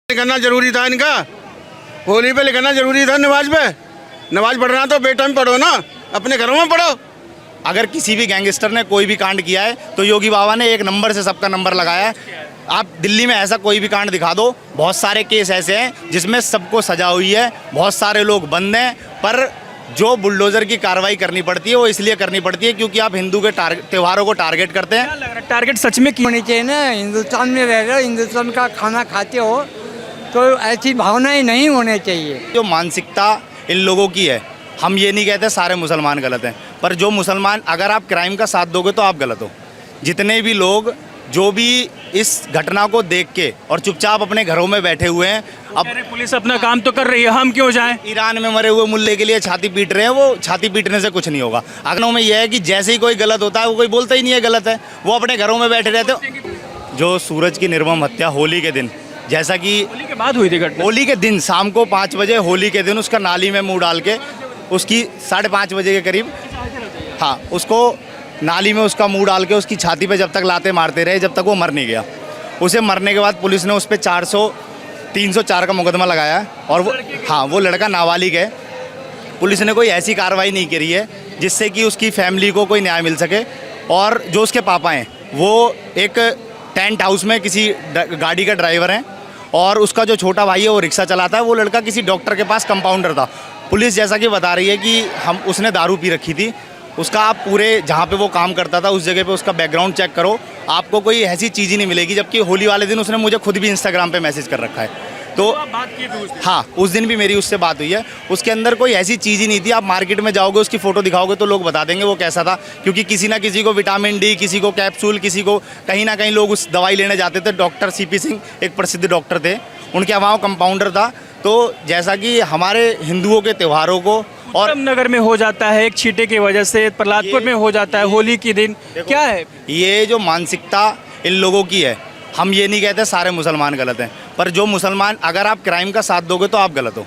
लिखना जरूरी था इनका, होली पे लिखना जरूरी था नमाज पे। नमाज पढ़ना तो बेटा में पढ़ो ना, अपने घरों में पढ़ो। अगर किसी भी गैंगस्टर ने कोई भी कांड किया है तो योगी बाबा ने एक नंबर से सबका नंबर लगाया है। आप दिल्ली में ऐसा कोई भी कांड दिखा दो, बहुत सारे केस ऐसे हैं जिसमें सबको सजा हुई है, बहुत सारे लोग बंद हैं, पर जो बुलडोजर की कार्रवाई करनी पड़ती है वो इसलिए करनी पड़ती है क्योंकि आप हिंदू के त्योहारों को टारगेट करते हैं। क्या लग रहा है टारगेट सच में होनी चाहिए ना। हिंदुस्तान में रह रहे हो, हिंदुस्तान का खाना खाते हो तो ऐसी भावनाएं नहीं होनी चाहिए। जो मानसिकता इन लोगों की है, हम ये नहीं कहते सारे मुसलमान गलत हैं, पर जो मुसलमान, अगर आप क्राइम का साथ दोगे तो आप गलत हो। जितने भी लोग जो भी इस घटना को देख के और चुपचाप अपने घरों में बैठे हुए हैं, अब पुलिस अपना काम तो कर रही है, हम क्यों जाएं? ईरान में मरे हुए मुल्ले के लिए छाती पीट रहे हैं, वो छाती पीटने से कुछ नहीं होगा। अगनों में यह है कि जैसे ही कोई गलत होता है वो कोई बोलता ही नहीं है गलत है, वो अपने घरों में बैठे रहते हो। जो सूरज की निर्मम हत्या होली के दिन, जैसा कि होली के बाद हुई थी घटना, होली के दिन शाम को 5 बजे, होली के दिन उसका नाली में मुंह डाल के, उसकी 5:30 बजे के करीब, हाँ, उसको नाली में उसका मुंह डाल के उसकी छाती पे जब तक लाते मारते रहे जब तक वो मर नहीं गया। उसे मरने के बाद पुलिस ने उस पर 304 का मुकदमा लगाया है और वो, हाँ, वो लड़का नाबालिग है। पुलिस ने कोई ऐसी कार्रवाई नहीं करी है जिससे कि उसकी फैमिली को कोई न्याय मिल सके। और जो उसके पापा हैं वो एक टेंट हाउस में किसी गाड़ी का ड्राइवर हैं और उसका जो छोटा भाई है वो रिक्शा चलाता है। वो लड़का किसी डॉक्टर के पास कंपाउंडर था। पुलिस जैसा कि बता रही है कि उसने दारू पी रखी थी। उसका आप पूरे जहाँ पे वो काम करता था उस जगह पे उसका बैकग्राउंड चेक करो, आपको कोई ऐसी चीज़ ही नहीं मिलेगी। जबकि होली वाले दिन उसने मुझे खुद भी इंस्टाग्राम पे मैसेज कर रखा है। तो बात की थी उसने? हाँ, उस दिन भी मेरी उससे बात हुई है। उसके अंदर कोई ऐसी चीज़ ही नहीं थी। आप मार्केट में जाओगे, उसकी फ़ोटो दिखाओगे तो लोग बता देंगे वो कैसा था, क्योंकि किसी ना किसी को विटामिन डी, किसी को कैप्सूल, किसी को कहीं ना कहीं लोग उस दवाई लेने जाते थे। डॉक्टर CP सिंह एक प्रसिद्ध डॉक्टर थे, उनके यहाँ वो कंपाउंडर था। तो जैसा कि हमारे हिंदुओं के त्योहारों को और नगर में हो जाता है एक छींटे की वजह से, प्रहलादपुर में हो जाता है होली के दिन, क्या है ये जो मानसिकता इन लोगों की है, हम ये नहीं कहते सारे मुसलमान गलत हैं, पर जो मुसलमान, अगर आप क्राइम का साथ दोगे तो आप गलत हो।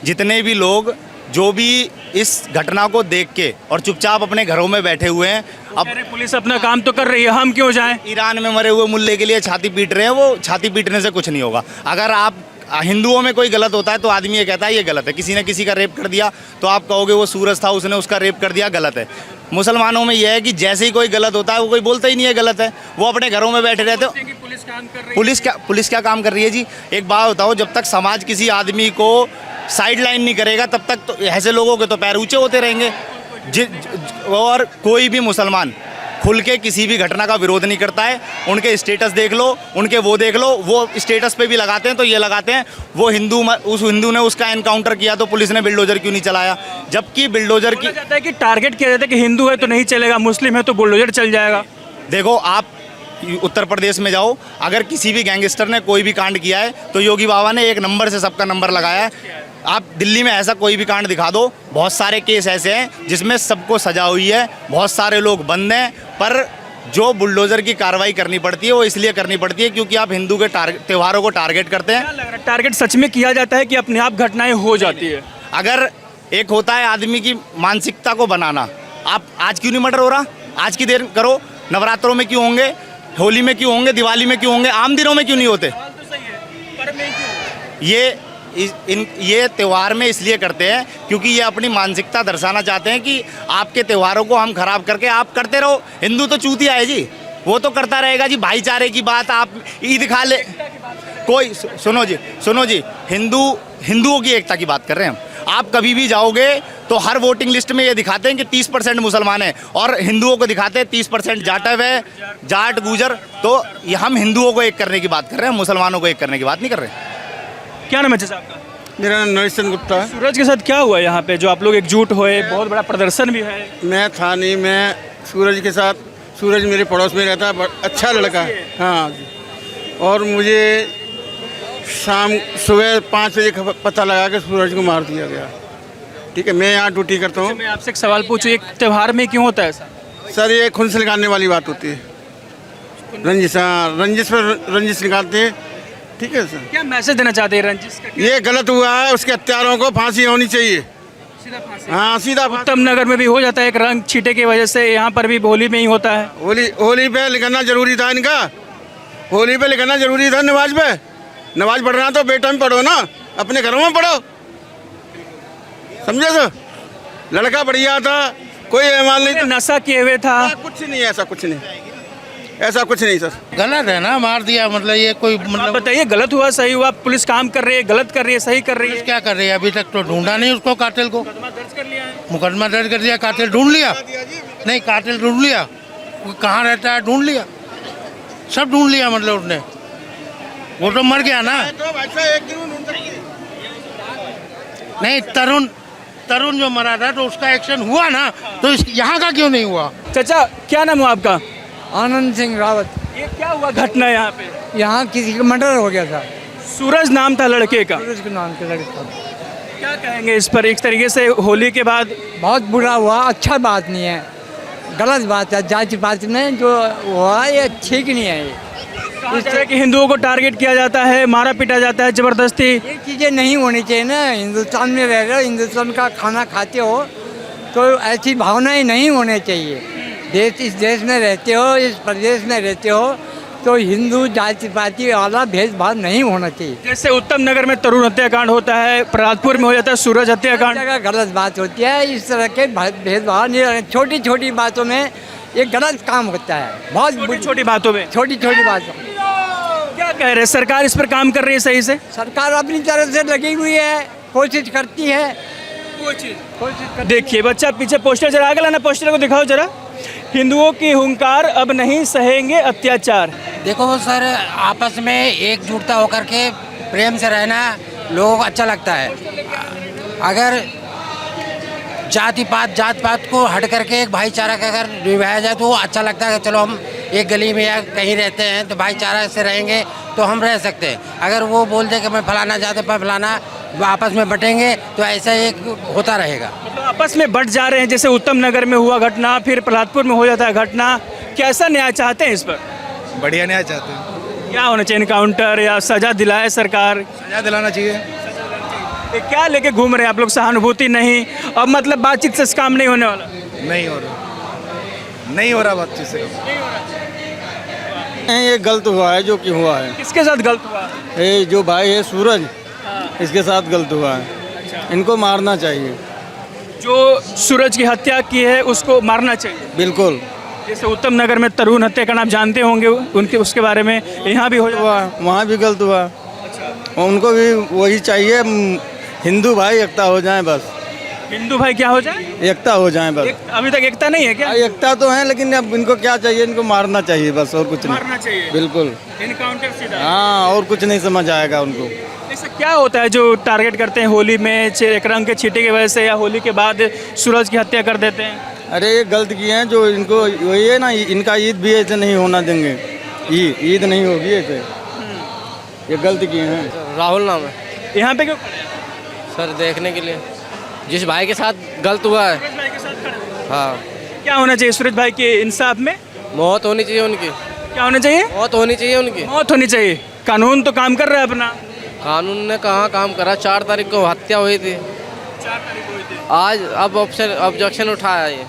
जितने भी लोग जो भी इस घटना को देख के और चुपचाप अपने घरों में बैठे हुए हैं, अब पुलिस अपना काम तो कर रही है, हम क्यों जाएं? ईरान में मरे हुए मुल्ले के लिए छाती पीट रहे हैं, वो छाती पीटने से कुछ नहीं होगा। अगर आप हिंदुओं में कोई गलत होता है तो आदमी ये कहता है ये गलत है। किसी ने किसी का रेप कर दिया तो आप कहोगे वो सूरज था, उसने उसका रेप कर दिया, गलत है। मुसलमानों में यह है कि जैसे ही कोई गलत होता है वो कोई बोलता ही नहीं है गलत है, वो अपने घरों में बैठे रहते हो। पुलिस काम कर रही पुलिस क्या काम कर रही है जी? एक बात बताओ, जब तक समाज किसी आदमी को साइड लाइन नहीं करेगा तब तक तो ऐसे लोगों के तो पैर ऊंचे होते रहेंगे। और कोई भी मुसलमान खुल के किसी भी घटना का विरोध नहीं करता है। उनके स्टेटस देख लो, उनके वो देख लो, वो स्टेटस पे भी लगाते हैं तो ये लगाते हैं वो उस हिंदू ने उसका एनकाउंटर किया तो पुलिस ने बिल्डोजर क्यों नहीं चलाया, जबकि बिल्डोजर की जाता है कि टारगेट किया जाता है कि हिंदू है तो नहीं चलेगा, मुस्लिम है तो बुलडोजर चल जाएगा। देखो, आप उत्तर प्रदेश में जाओ, अगर किसी भी गैंगस्टर ने कोई भी कांड किया है तो योगी बाबा ने एक नंबर से सबका नंबर लगाया है। आप दिल्ली में ऐसा कोई भी कांड दिखा दो, बहुत सारे केस ऐसे हैं जिसमें सबको सजा हुई है, बहुत सारे लोग बंद हैं, पर जो बुलडोजर की कार्रवाई करनी पड़ती है वो इसलिए करनी पड़ती है क्योंकि आप हिंदू के त्योहारों को टारगेट करते हैं। क्या लग रहा है टारगेट सच में किया जाता है कि अपने आप घटनाएं हो जाती है? अगर एक होता है आदमी की मानसिकता को बनाना, आप आज क्यों नहीं मर्डर हो रहा, आज की देर करो, नवरात्रों में क्यों होंगे, होली में क्यों होंगे, दिवाली में क्यों होंगे, आम दिनों में क्यों नहीं होते? ये त्यौहार में इसलिए करते हैं क्योंकि ये अपनी मानसिकता दर्शाना चाहते हैं कि आपके त्योहारों को हम खराब करके आप करते रहो। हिंदू तो चूतिया है जी, वो तो करता रहेगा जी। भाईचारे की बात, आप ईद खा ले, कोई सुनो जी, हिंदुओं की एकता की बात कर रहे हैं हम। आप कभी भी जाओगे तो हर वोटिंग लिस्ट में ये दिखाते हैं कि 30% मुसलमान हैं और हिंदुओं को दिखाते हैं 30% जाटव है, जाट गुजर। तो हम हिंदुओं को एक करने की बात कर रहे हैं, मुसलमानों को एक करने की बात नहीं कर रहे। क्या नाम है साहब का? मेरा नाम नरेश चंद्र गुप्ता है। सूरज के साथ क्या हुआ यहाँ पे जो आप लोग एकजुट हुए, बहुत बड़ा प्रदर्शन भी है? मैं था नहीं, मैं सूरज के साथ, सूरज मेरे पड़ोस में रहता है, अच्छा लड़का है, हाँ जी। और मुझे सुबह 5 बजे पता लगा कि सूरज को मार दिया गया। ठीक है, मैं यहाँ ड्यूटी करता हूँ। मैं आपसे एक सवाल पूछूँ, एक त्यौहार में क्यों होता है ऐसा? सर, ये खून से निकालने वाली बात होती है, रंजिश, हाँ, रंजिश पर रंजिश निकालते हैं। ठीक है सर, क्या मैसेज देना चाहते हैं रंजिश का? ये गलत हुआ है, उसके हत्यारों को फांसी होनी चाहिए। सीधा फांसी? हाँ, सीधा। उत्तम नगर में भी हो जाता है एक रंग छींटे की वजह से, यहाँ पर भी होली में ही होता है। होली पे लिखना जरूरी था इनका, होली पे लिखना जरूरी था नमाज पे। नमाज पढ़ना तो बेटा में पढ़ो ना, अपने घरों में पढ़ो, समझे सर। लड़का बढ़िया था, कोई मान नहीं, नशा किए हुए था। कुछ नहीं, ऐसा कुछ नहीं, ऐसा कुछ नहीं सर। गलत है ना, मार दिया मतलब ये कोई आप मतलब बताइए, गलत हुआ सही हुआ? पुलिस काम कर रही है, गलत कर रही है, सही कर रही है? क्या कर रही है? अभी तक तो ढूंढा नहीं उसको, कातिल को। मुकदमा दर्ज कर दिया, कातिल ढूंढ लिया? नहीं, कातिल ढूंढ लिया, वो कहाँ रहता है ढूंढ लिया, सब ढूंढ लिया मतलब उसने, वो तो मर गया ना। तो भाई साहब एक दिन ढूंढ सकती है। नहीं, तरुण जो मरा था तो उसका एक्शन हुआ ना, तो यहाँ का क्यों नहीं हुआ? चाचा क्या नाम हुआ आपका? आनंद सिंह रावत। ये क्या हुआ घटना यहाँ पे? यहाँ किसी का मर्डर हो गया था, सूरज नाम था लड़के का। सूरज के नाम के लड़का। क्या कहेंगे इस पर? एक तरीके से होली के बाद बहुत बुरा हुआ, अच्छा बात नहीं है, गलत बात है। जाति पाति में जो हुआ ये ठीक नहीं है। इस तरह कि हिंदुओं को टारगेट किया जाता है, मारा पीटा जाता है जबरदस्ती। ये चीज़ें नहीं होनी चाहिए ना। हिंदुस्तान में रह रहे हो, हिंदुस्तान का खाना खाते हो, तो ऐसी भावनाएं नहीं होनी चाहिए। इस देश में रहते हो, इस प्रदेश में रहते हो, तो हिंदू जाति पाति वाला भेदभाव नहीं होना चाहिए। जैसे उत्तम नगर में तरुण हत्याकांड होता है, प्रहलादपुर में हो जाता है सूरज हर हत्याकांड। जगह गलत बात होती है, इस तरह के भेदभाव नहीं। छोटी छोटी बातों में ये गलत काम होता है, बहुत छोटी छोटी बातों में छोटी छोटी बातों। क्या कह रहे हैं? सरकार इस पर काम कर रही है सही से? सरकार अपनी तरफ से लगी हुई है, कोशिश करती है, देखिए बच्चा पीछे पोस्टर जरा आगे लाना, पोस्टर को दिखाओ जरा। हिंदुओं की हुंकार, अब नहीं सहेंगे अत्याचार। देखो सर, आपस में एकजुटता होकर के प्रेम से रहना लोगों को अच्छा लगता है। अगर जात पात को हट करके एक भाईचारा का अगर निभाया जाए तो वो अच्छा लगता है कि चलो हम एक गली में या कहीं रहते हैं तो भाईचारा से रहेंगे तो हम रह सकते हैं। अगर वो बोल दे कि मैं फलाना जाते पर फलाना, आपस में बटेंगे तो ऐसा एक होता रहेगा। मतलब आपस में बट जा रहे हैं, जैसे उत्तम नगर में हुआ घटना, फिर प्रहलादपुर में हो जाता है घटना। कैसा न्याय चाहते हैं इस पर? बढ़िया न्याय चाहते हैं, क्या होना चाहिए? इनकाउंटर या सजा दिलाए सरकार? सजा दिलाना चाहिए। ये क्या लेके घूम रहे हैं आप लोग? सहानुभूति नहीं, अब मतलब बातचीत से काम नहीं होने वाला? नहीं हो रहा बातचीत से। नहीं, ये गलत हुआ है जो कि हुआ है। किसके साथ गलत हुआ? ये जो भाई है सूरज, इसके साथ गलत हुआ है। इनको मारना चाहिए, जो सूरज की हत्या की है उसको मारना चाहिए। बिल्कुल। जैसे उत्तम नगर में तरुण हत्याकांड आप जानते होंगे, उनके उसके बारे में यहाँ भी हो हुआ, वहाँ भी गलत हुआ। उनको भी वही चाहिए, हिंदू भाई एकता हो जाए बस। हिंदू भाई क्या हो जाए? एकता हो जाए बस। अभी तक एकता नहीं है क्या? एकता तो है, लेकिन अब इनको क्या चाहिए? इनको मारना चाहिए बस, और कुछ नहीं। मारना चाहिए बिल्कुल। इनकाउंटर सीधा। हाँ, और कुछ नहीं समझ आएगा उनको। ऐसा क्या होता है जो टारगेट करते हैं होली में, एक रंग के छींटे की वजह से, या होली के बाद सूरज की हत्या कर देते हैं? अरे ये गलत किए हैं जो इनको, वही है ना, इनका ईद भी ऐसे नहीं होना देंगे। ईद नहीं होगी ऐसे, ये गलत किए हैं। राहुल नाम है यहाँ पे क्यों? सर, देखने के लिए जिस भाई के साथ गलत हुआ है। सूरज भाई के साथ खड़े हैं। हाँ, क्या होना चाहिए सूरज भाई के इंसाफ में? मौत होनी चाहिए उनकी, क्या होना चाहिए? मौत होनी चाहिए उनकी। मौत होनी चाहिए। कानून तो काम कर रहा है अपना। कानून ने कहाँ काम करा? 4 तारीख को हत्या हुई थी, 4 तारीख को हुई थी। आज अब ऑब्जेक्शन उठाया ये।